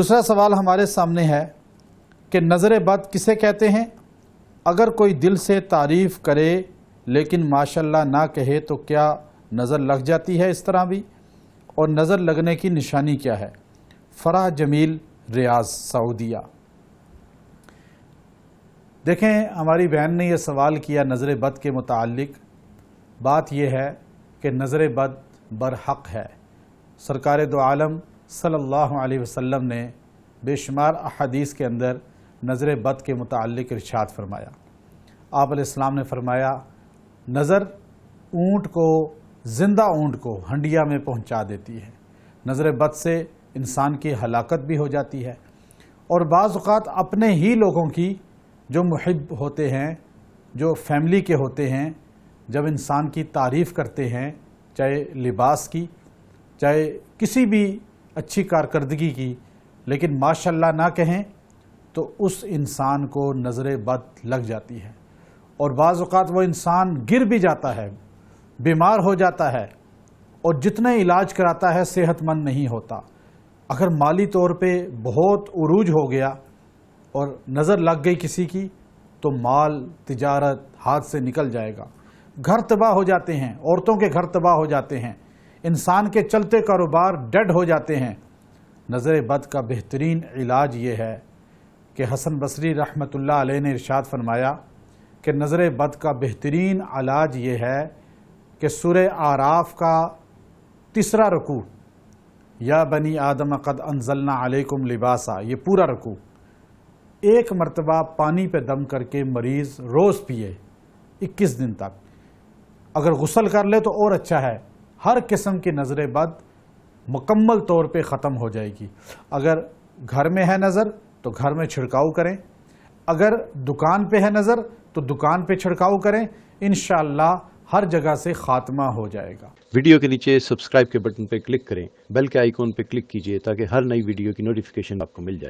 دوسرا سوال ہمارے سامنے ہے کہ نظر بد کسے کہتے ہیں؟ اگر کوئی دل سے تعریف کرے لیکن ماشاءاللہ نہ کہے تو کیا نظر لگ جاتی ہے اس طرح بھی؟ اور نظر لگنے کی نشانی کیا ہے؟ فرح جمیل، ریاض، سعودیہ۔ دیکھیں، ہماری بہن نے یہ سوال کیا نظر بد کے متعلق۔ بات یہ ہے کہ نظر بد برحق ہے۔ سرکار دو عالم صلی اللہ علیہ وسلم نے بے شمار احادیث کے اندر نظر بد کے متعلق ارشاد فرمایا۔ آپ علیہ السلام نے فرمایا، نظر اونٹ کو، زندہ اونٹ کو ہنڈیا میں پہنچا دیتی ہے۔ نظر بد سے انسان کی ہلاکت بھی ہو جاتی ہے، اور بعض اوقات اپنے ہی لوگوں کی جو محب ہوتے ہیں، جو فیملی کے ہوتے ہیں، جب انسان کی تعریف کرتے ہیں، چاہے لباس کی، چاہے کسی بھی اچھی کارکردگی کی، لیکن ماشاءاللہ نہ کہیں تو اس انسان کو نظر بد لگ جاتی ہے، اور بعض اوقات وہ انسان گر بھی جاتا ہے، بیمار ہو جاتا ہے، اور جتنے علاج کراتا ہے صحت مند نہیں ہوتا۔ اگر مالی طور پہ بہت عروج ہو گیا اور نظر لگ گئی کسی کی تو مال، تجارت ہاتھ سے نکل جائے گا، گھر تباہ ہو جاتے ہیں، عورتوں کے گھر تباہ ہو جاتے ہیں، انسان کے چلتے کاروبار ڈیڈ ہو جاتے ہیں۔ نظر بد کا بہترین علاج یہ ہے کہ حسن بصری رحمۃ اللہ علیہ نے ارشاد فرمایا کہ نظر بد کا بہترین علاج یہ ہے کہ سورہ اعراف کا تیسرا رکوع، یا بنی آدم قد انزلنا علیکم لباسا، یہ پورا رکوع ایک مرتبہ پانی پہ دم کر کے مریض روز پیے 21 دن تک۔ اگر غسل کر لے تو اور اچھا ہے، ہر قسم کی نظر بد مکمل طور پہ ختم ہو جائے گی۔ اگر گھر میں ہے نظر تو گھر میں چھڑکاؤ کریں، اگر دکان پہ ہے نظر تو دکان پہ چھڑکاؤ کریں، انشاءاللہ ہر جگہ سے خاتمہ ہو جائے گا۔ ویڈیو کے نیچے سبسکرائب کے بٹن پہ کلک کریں، بیل کے آئیکن پہ کلک کیجئے تاکہ ہر نئی ویڈیو کی نوٹیفیکیشن آپ کو مل جائے۔